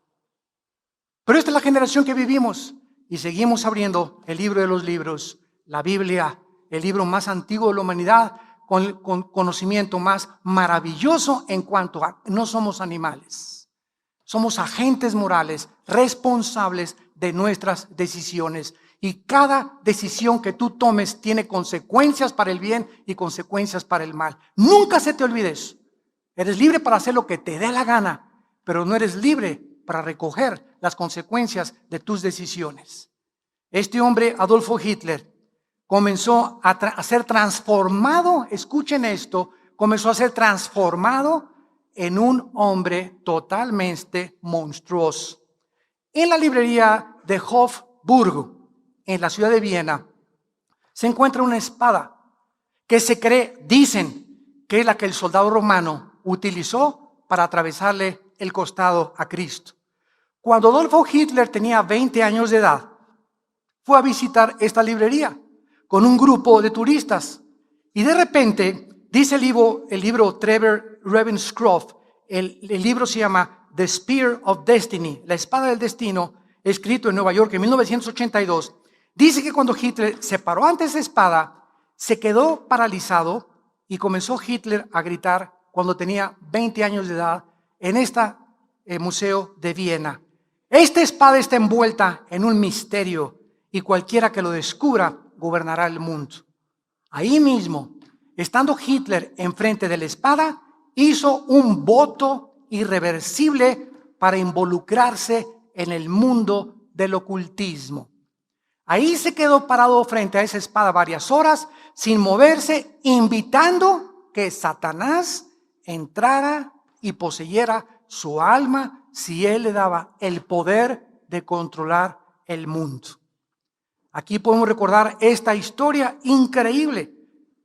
Pero esta es la generación que vivimos y seguimos abriendo el libro de los libros, la Biblia, el libro más antiguo de la humanidad, con conocimiento más maravilloso en cuanto a no somos animales. Somos agentes morales, responsables de nuestras decisiones. Y cada decisión que tú tomes tiene consecuencias para el bien y consecuencias para el mal. Nunca se te olvide eso. Eres libre para hacer lo que te dé la gana, pero no eres libre para recoger las consecuencias de tus decisiones. Este hombre, Adolfo Hitler, comenzó a ser transformado, escuchen esto, comenzó a ser transformado en un hombre totalmente monstruoso. En la librería de Hofburg, en la ciudad de Viena, se encuentra una espada que se cree, dicen, que es la que el soldado romano utilizó para atravesarle el costado a Cristo. Cuando Adolfo Hitler tenía 20 años de edad, fue a visitar esta librería con un grupo de turistas. Y de repente, dice el libro Trevor Ravenscroft, el libro se llama The Spear of Destiny, la espada del destino, escrito en Nueva York en 1982. Dice que cuando Hitler se paró ante esa espada, se quedó paralizado y comenzó Hitler a gritar cuando tenía 20 años de edad en este museo de Viena. Esta espada está envuelta en un misterio y cualquiera que lo descubra gobernará el mundo. Ahí mismo, estando Hitler enfrente de la espada, hizo un voto irreversible para involucrarse en el mundo del ocultismo. Ahí se quedó parado frente a esa espada varias horas, sin moverse, invitando que Satanás entrara y poseyera su alma si él le daba el poder de controlar el mundo. Aquí podemos recordar esta historia increíble,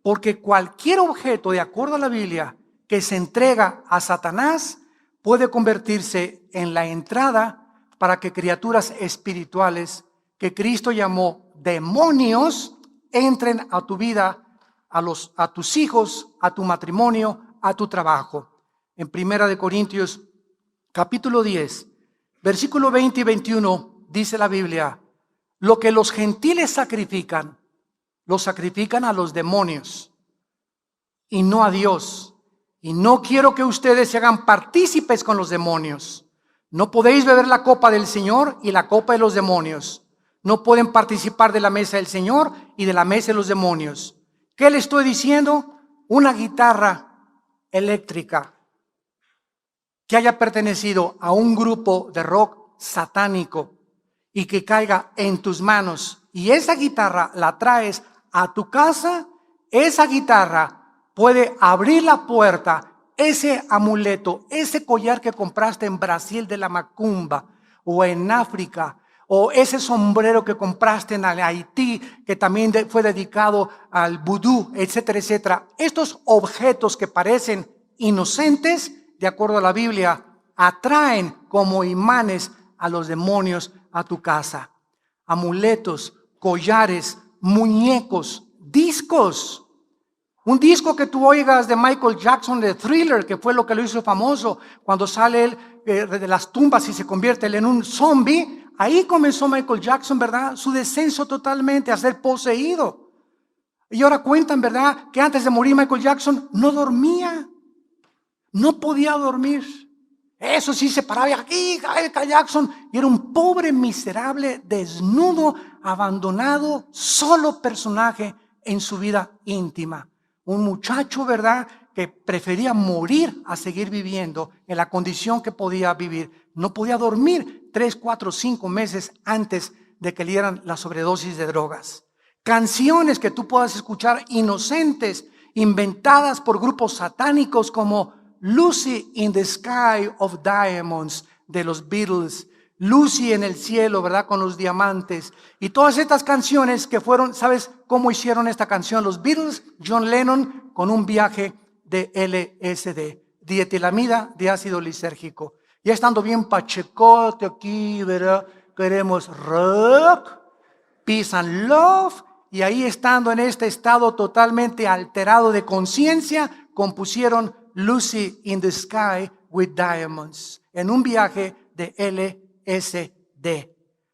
porque cualquier objeto, de acuerdo a la Biblia, que se entrega a Satanás, puede convertirse en la entrada para que criaturas espirituales que Cristo llamó demonios entren a tu vida, a tus hijos, a tu matrimonio, a tu trabajo. En 1 Corintios capítulo 10, versículo 20 y 21, dice la Biblia: lo que los gentiles sacrifican, lo sacrifican a los demonios y no a Dios. Y no quiero que ustedes se hagan partícipes con los demonios. No podéis beber la copa del Señor y la copa de los demonios. No pueden participar de la mesa del Señor y de la mesa de los demonios. ¿Qué le estoy diciendo? Una guitarra eléctrica que haya pertenecido a un grupo de rock satánico y que caiga en tus manos y esa guitarra la traes a tu casa, esa guitarra puede abrir la puerta, ese amuleto, ese collar que compraste en Brasil de la macumba o en África, o ese sombrero que compraste en Haití, que también fue dedicado al vudú, etcétera, etcétera. Estos objetos que parecen inocentes, de acuerdo a la Biblia, atraen como imanes a los demonios a tu casa. Amuletos, collares, muñecos, discos. Un disco que tú oigas de Michael Jackson, de Thriller, que fue lo que lo hizo famoso, cuando sale él de las tumbas y se convierte él en un zombie. Ahí comenzó Michael Jackson, ¿verdad? Su descenso totalmente a ser poseído. Y ahora cuentan, ¿verdad? Que antes de morir Michael Jackson no dormía. No podía dormir. Eso sí, se paraba aquí, Michael Jackson. Y era un pobre, miserable, desnudo, abandonado, solo personaje en su vida íntima. Un muchacho, ¿verdad?, que prefería morir a seguir viviendo en la condición que podía vivir. No podía dormir 3, 4, 5 meses antes de que le dieran la sobredosis de drogas. Canciones que tú puedas escuchar inocentes, inventadas por grupos satánicos como Lucy in the Sky of Diamonds de los Beatles, Lucy en el cielo, ¿verdad?, con los diamantes. Y todas estas canciones que fueron, ¿sabes cómo hicieron esta canción? Los Beatles, John Lennon, con un viaje de LSD, dietilamida de ácido lisérgico. Ya estando bien pachecote aquí, ¿verdad? Queremos rock, peace and love. Y ahí estando en este estado totalmente alterado de conciencia, compusieron Lucy in the Sky with Diamonds, en un viaje de LSD.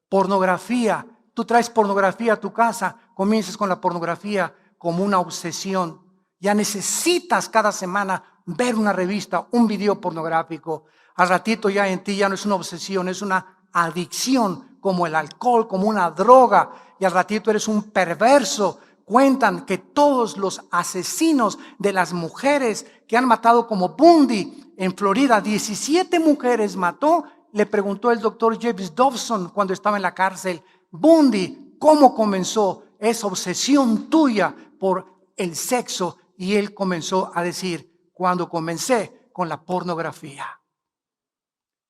Pornografía. Tú traes pornografía a tu casa, comienzas con la pornografía como una obsesión. Ya necesitas cada semana ver una revista, un video pornográfico. Al ratito ya en ti ya no es una obsesión, es una adicción, como el alcohol, como una droga. Y al ratito eres un perverso. Cuentan que todos los asesinos de las mujeres que han matado, como Bundy en Florida, 17 mujeres mató. Le preguntó el doctor James Dobson cuando estaba en la cárcel: Bundy, ¿cómo comenzó esa obsesión tuya por el sexo? Y él comenzó a decir: cuando comencé con la pornografía.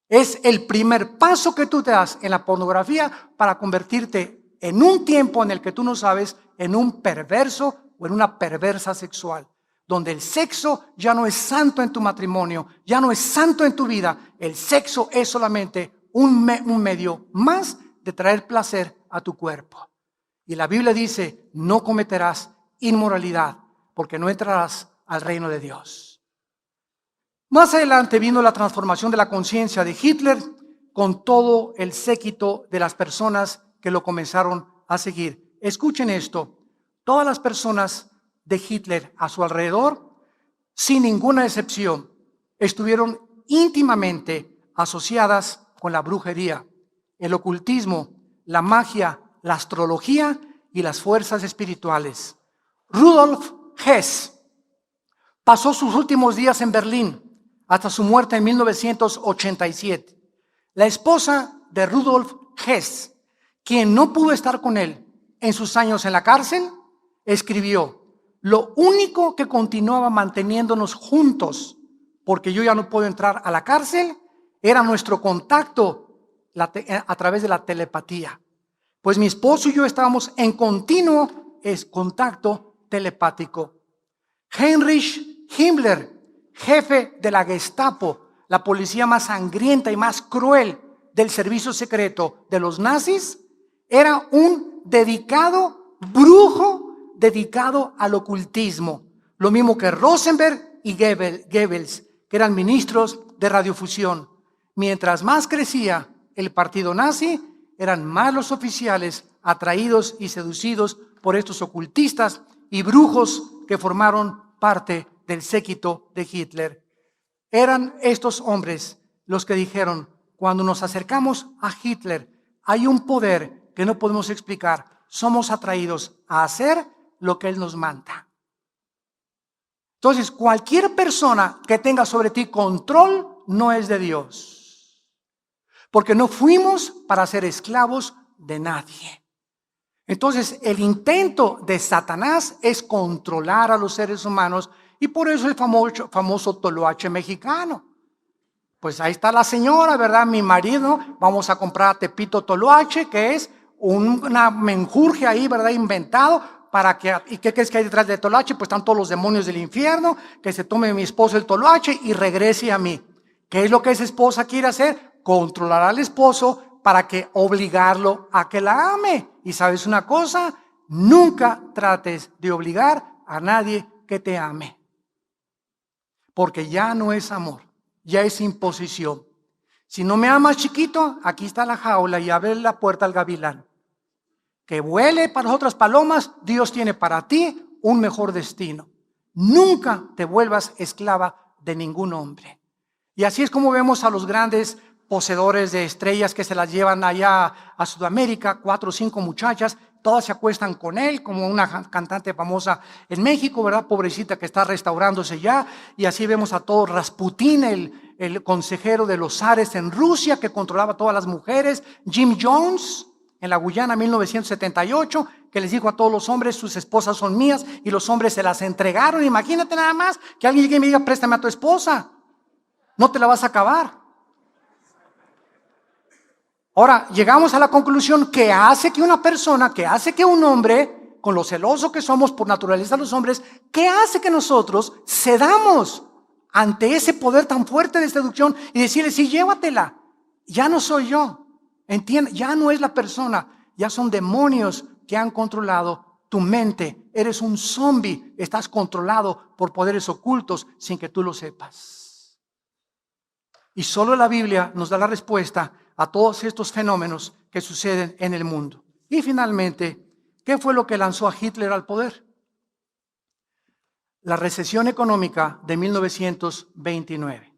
Es el primer paso que tú te das en la pornografía para convertirte en un tiempo en el que tú no sabes, en un perverso o en una perversa sexual, donde el sexo ya no es santo en tu matrimonio, ya no es santo en tu vida. El sexo es solamente un medio más de traer placer a tu cuerpo. Y la Biblia dice: no cometerás inmoralidad, porque no entrarás al reino de Dios. Más adelante vino la transformación de la conciencia de Hitler con todo el séquito de las personas que lo comenzaron a seguir. Escuchen esto: todas las personas de Hitler a su alrededor, sin ninguna excepción, estuvieron íntimamente asociadas con la brujería, el ocultismo, la magia, la astrología y las fuerzas espirituales. Rudolf Hess pasó sus últimos días en Berlín hasta su muerte en 1987. La esposa de Rudolf Hess, quien no pudo estar con él en sus años en la cárcel, escribió: lo único que continuaba manteniéndonos juntos, porque yo ya no puedo entrar a la cárcel, era nuestro contacto a través de la telepatía. Pues mi esposo y yo estábamos en continuo contacto telepático. Heinrich Himmler, jefe de la Gestapo, la policía más sangrienta y más cruel del servicio secreto de los nazis, era un dedicado brujo, dedicado al ocultismo. Lo mismo que Rosenberg y Goebbels, que eran ministros de radiofusión. Mientras más crecía el partido nazi, eran más los oficiales atraídos y seducidos por estos ocultistas y brujos que formaron parte del séquito de Hitler. Eran estos hombres los que dijeron: cuando nos acercamos a Hitler, hay un poder que no podemos explicar, somos atraídos a hacer lo que Él nos manda. Entonces, cualquier persona que tenga sobre ti control no es de Dios. Porque no fuimos para ser esclavos de nadie. Entonces, el intento de Satanás es controlar a los seres humanos, y por eso el famoso toloache mexicano. Pues ahí está la señora, ¿verdad? Mi marido, vamos a comprar a Tepito Toloache, que es una menjurje ahí, ¿verdad? Inventado para que, ¿y qué crees que hay detrás de Toloache? Pues están todos los demonios del infierno, que se tome mi esposo el Toloache y regrese a mí. ¿Qué es lo que esa esposa quiere hacer? Controlar al esposo para que obligarlo a que la ame. Y ¿sabes una cosa? Nunca trates de obligar a nadie que te ame. Porque ya no es amor. Ya es imposición. Si no me amas, chiquito, aquí está la jaula y abre la puerta al gavilán. Que vuele para las otras palomas, Dios tiene para ti un mejor destino. Nunca te vuelvas esclava de ningún hombre. Y así es como vemos a los grandes poseedores de estrellas que se las llevan allá a Sudamérica, 4 o 5 muchachas, todas se acuestan con él, como una cantante famosa en México, ¿verdad? Pobrecita, que está restaurándose ya. Y así vemos a todo Rasputín, el consejero de los zares en Rusia, que controlaba todas las mujeres. Jim Jones, en la Guyana, 1978, que les dijo a todos los hombres, sus esposas son mías, y los hombres se las entregaron. Imagínate nada más que alguien llegue y me diga, préstame a tu esposa, no te la vas a acabar. Ahora, llegamos a la conclusión que hace que una persona, que hace que un hombre, con lo celoso que somos por naturaleza los hombres, que hace que nosotros cedamos ante ese poder tan fuerte de seducción y decirle, sí, llévatela, ya no soy yo, entiende, ya no es la persona, ya son demonios que han controlado tu mente, eres un zombie, estás controlado por poderes ocultos sin que tú lo sepas. Y solo la Biblia nos da la respuesta a todos estos fenómenos que suceden en el mundo. Y finalmente, ¿qué fue lo que lanzó a Hitler al poder? La recesión económica de 1929.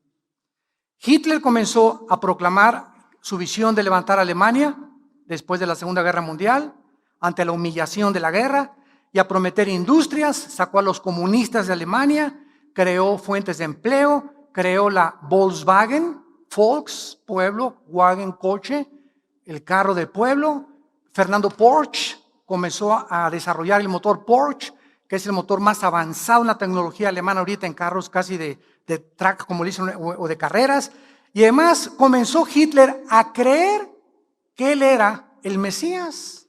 Hitler comenzó a proclamar su visión de levantar a Alemania después de la Segunda Guerra Mundial, ante la humillación de la guerra, y a prometer industrias, sacó a los comunistas de Alemania, creó fuentes de empleo, creó la Volkswagen, Volks, pueblo, wagen, coche, el carro del pueblo. Fernando Porsche comenzó a desarrollar el motor Porsche, que es el motor más avanzado en la tecnología alemana ahorita en carros casi de track, como dicen, o de carreras. Y además comenzó Hitler a creer que él era el Mesías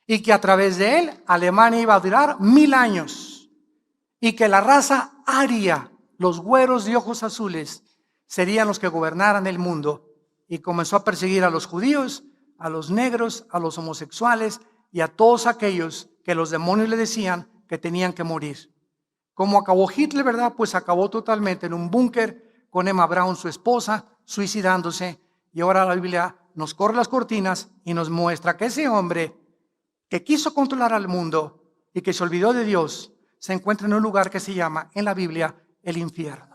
y que a través de él Alemania iba a durar 1000 años y que la raza aria, los güeros de ojos azules, serían los que gobernaran el mundo, y comenzó a perseguir a los judíos, a los negros, a los homosexuales y a todos aquellos que los demonios le decían que tenían que morir. ¿Cómo acabó Hitler, verdad? Pues acabó totalmente en un búnker con Emma Braun, su esposa, suicidándose, y ahora la Biblia nos corre las cortinas y nos muestra que ese hombre que quiso controlar al mundo y que se olvidó de Dios, se encuentra en un lugar que se llama en la Biblia el infierno.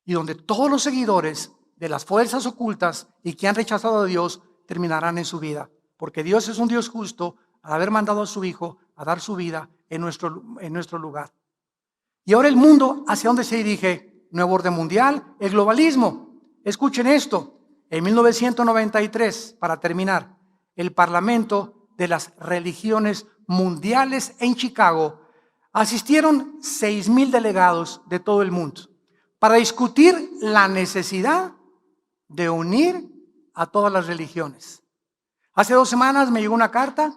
Y donde todos los seguidores de las fuerzas ocultas y que han rechazado a Dios terminarán en su vida. Porque Dios es un Dios justo al haber mandado a su Hijo a dar su vida en nuestro lugar. Y ahora el mundo, ¿hacia dónde se dirige? Nuevo orden mundial, el globalismo. Escuchen esto. En 1993, para terminar, el Parlamento de las Religiones Mundiales en Chicago asistieron 6,000 delegados de todo el mundo para discutir la necesidad de unir a todas las religiones. Hace 2 semanas me llegó una carta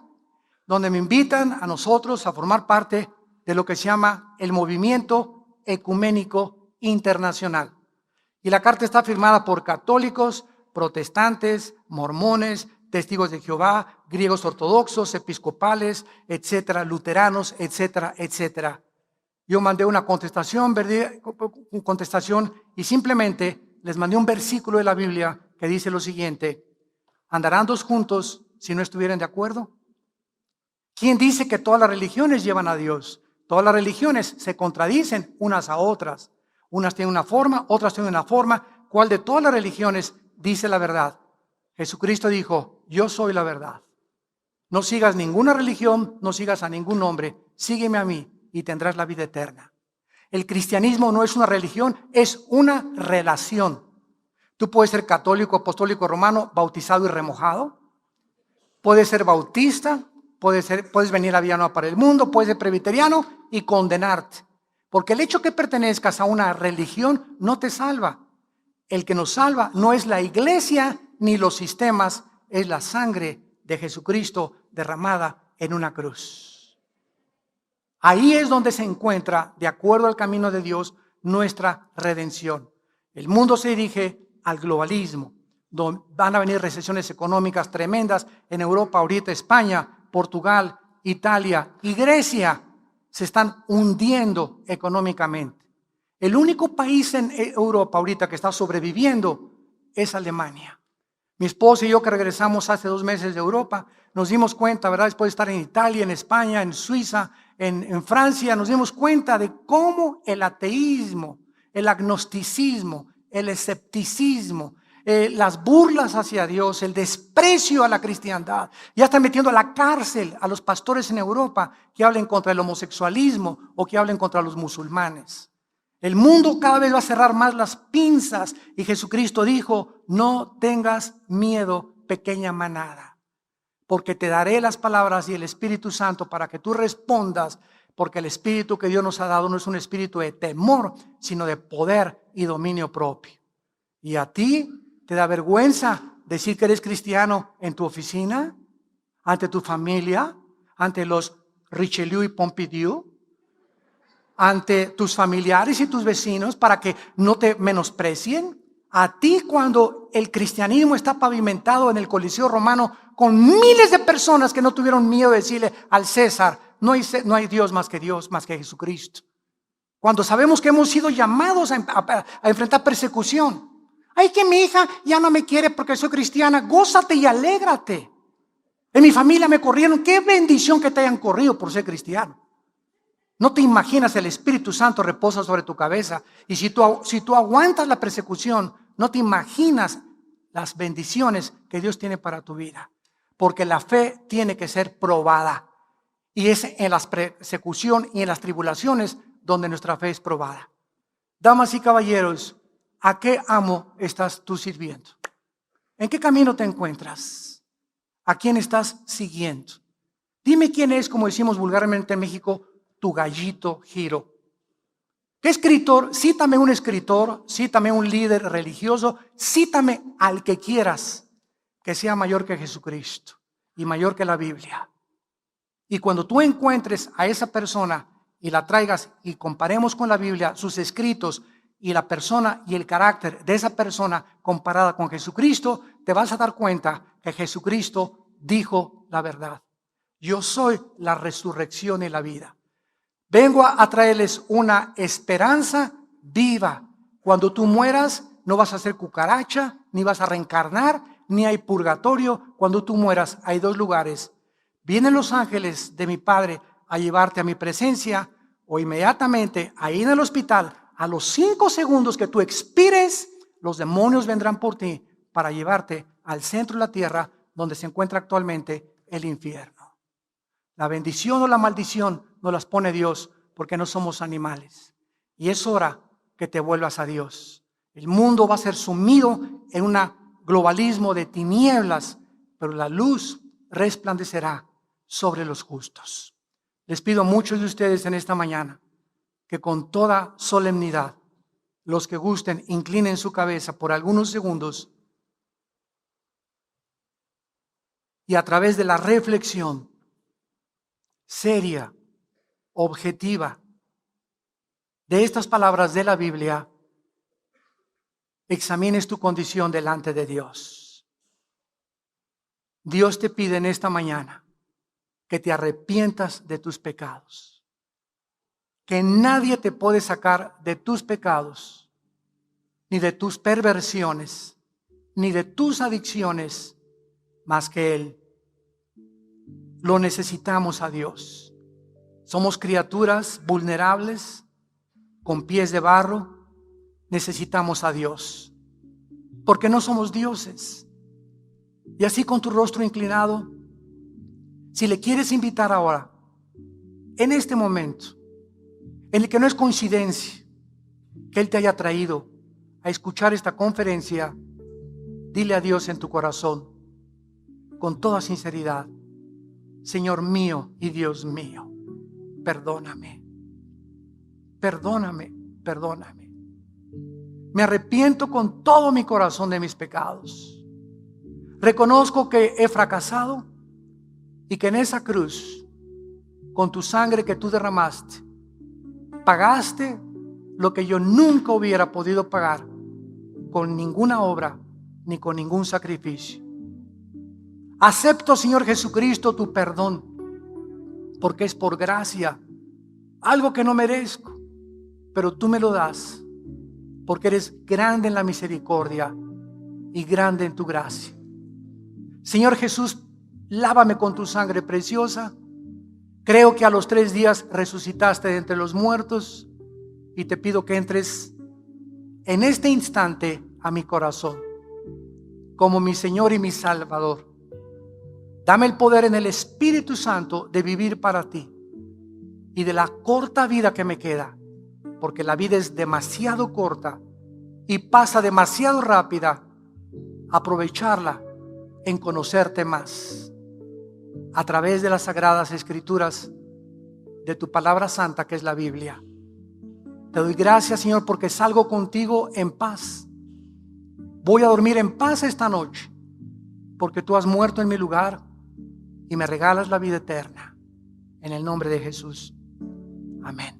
donde me invitan a nosotros a formar parte de lo que se llama el Movimiento Ecuménico Internacional. Y la carta está firmada por católicos, protestantes, mormones, testigos de Jehová, griegos ortodoxos, episcopales, etcétera, luteranos, etcétera, etcétera. Yo mandé una contestación y simplemente les mandé un versículo de la Biblia que dice lo siguiente: ¿andarán 2 juntos si no estuvieran de acuerdo? ¿Quién dice que todas las religiones llevan a Dios? Todas las religiones se contradicen unas a otras. Unas tienen una forma, otras tienen una forma. ¿Cuál de todas las religiones dice la verdad? Jesucristo dijo, yo soy la verdad. No sigas ninguna religión, no sigas a ningún hombre, sígueme a mí y tendrás la vida eterna. El cristianismo no es una religión, es una relación. Tú puedes ser católico, apostólico, romano, bautizado y remojado. Puedes ser bautista, puedes venir a Vía Nueva para el Mundo, puedes ser presbiteriano y condenarte. Porque el hecho que pertenezcas a una religión no te salva. El que nos salva no es la iglesia ni los sistemas, es la sangre de Jesucristo derramada en una cruz. Ahí es donde se encuentra, de acuerdo al camino de Dios, nuestra redención. El mundo se dirige al globalismo, donde van a venir recesiones económicas tremendas en Europa, ahorita España, Portugal, Italia y Grecia se están hundiendo económicamente. El único país en Europa ahorita que está sobreviviendo es Alemania. Mi esposa y yo, que regresamos hace 2 meses de Europa, nos dimos cuenta, ¿verdad? Después de estar en Italia, en España, en Suiza, en Francia, nos dimos cuenta de cómo el ateísmo, el agnosticismo, el escepticismo, las burlas hacia Dios, el desprecio a la cristiandad, ya están metiendo a la cárcel a los pastores en Europa que hablen contra el homosexualismo o que hablen contra los musulmanes. El mundo cada vez va a cerrar más las pinzas y Jesucristo dijo, no tengas miedo, pequeña manada, porque te daré las palabras y el Espíritu Santo para que tú respondas, porque el Espíritu que Dios nos ha dado no es un espíritu de temor, sino de poder y dominio propio. ¿Y a ti te da vergüenza decir que eres cristiano en tu oficina, ante tu familia, ante los Richelieu y Pompidou, ante tus familiares y tus vecinos para que no te menosprecien? A ti, cuando el cristianismo está pavimentado en el Coliseo Romano con miles de personas que no tuvieron miedo de decirle al César, no hay Dios, más que Jesucristo. Cuando sabemos que hemos sido llamados a enfrentar persecución. Ay, que mi hija ya no me quiere porque soy cristiana. Gózate y alégrate. En mi familia me corrieron. Qué bendición que te hayan corrido por ser cristiano. No te imaginas, el Espíritu Santo reposa sobre tu cabeza. Y si tú aguantas la persecución, no te imaginas las bendiciones que Dios tiene para tu vida. Porque la fe tiene que ser probada. Y es en la persecución y en las tribulaciones donde nuestra fe es probada. Damas y caballeros, ¿a qué amo estás tú sirviendo? ¿En qué camino te encuentras? ¿A quién estás siguiendo? Dime quién es, como decimos vulgarmente en México, tu gallito giro. ¿Qué escritor? Cítame un escritor, cítame un líder religioso, cítame al que quieras que sea mayor que Jesucristo y mayor que la Biblia. Y cuando tú encuentres a esa persona y la traigas y comparemos con la Biblia sus escritos y la persona y el carácter de esa persona comparada con Jesucristo, te vas a dar cuenta que Jesucristo dijo la verdad. Yo soy la resurrección y la vida. Vengo a traerles una esperanza viva. Cuando tú mueras, no vas a ser cucaracha, ni vas a reencarnar, ni hay purgatorio. Cuando tú mueras, hay 2 lugares. Vienen los ángeles de mi Padre a llevarte a mi presencia, o inmediatamente ahí en el hospital, a los 5 segundos que tú expires, los demonios vendrán por ti para llevarte al centro de la tierra, donde se encuentra actualmente el infierno. La bendición o la maldición nos las pone Dios, porque no somos animales. Y es hora que te vuelvas a Dios. El mundo va a ser sumido en un globalismo de tinieblas, pero la luz resplandecerá sobre los justos. Les pido a muchos de ustedes en esta mañana que con toda solemnidad, los que gusten, inclinen su cabeza por algunos segundos y a través de la reflexión seria, objetiva, de estas palabras de la Biblia, examines tu condición delante de Dios. Dios te pide en esta mañana que te arrepientas de tus pecados, que nadie te puede sacar de tus pecados, ni de tus perversiones, ni de tus adicciones, más que Él. Lo necesitamos a Dios. Somos criaturas vulnerables, con pies de barro. Necesitamos a Dios, porque no somos dioses. Y así con tu rostro inclinado, si le quieres invitar ahora, en este momento, en el que no es coincidencia que Él te haya traído a escuchar esta conferencia, dile a Dios en tu corazón, con toda sinceridad: Señor mío y Dios mío, perdóname, perdóname, perdóname. Me arrepiento con todo mi corazón de mis pecados. Reconozco que he fracasado y que en esa cruz, con tu sangre que tú derramaste, pagaste lo que yo nunca hubiera podido pagar con ninguna obra ni con ningún sacrificio. Acepto, Señor Jesucristo, tu perdón, porque es por gracia, algo que no merezco, pero tú me lo das, porque eres grande en la misericordia y grande en tu gracia. Señor Jesús, lávame con tu sangre preciosa. Creo que a los 3 días resucitaste de entre los muertos, y te pido que entres en este instante a mi corazón como mi Señor y mi Salvador. Dame el poder en el Espíritu Santo de vivir para ti y de la corta vida que me queda, porque la vida es demasiado corta y pasa demasiado rápida. Aprovecharla en conocerte más a través de las sagradas escrituras, de tu palabra santa que es la Biblia. Te doy gracias, Señor, porque salgo contigo en paz. Voy a dormir en paz esta noche, porque tú has muerto en mi lugar y me regalas la vida eterna. En el nombre de Jesús. Amén.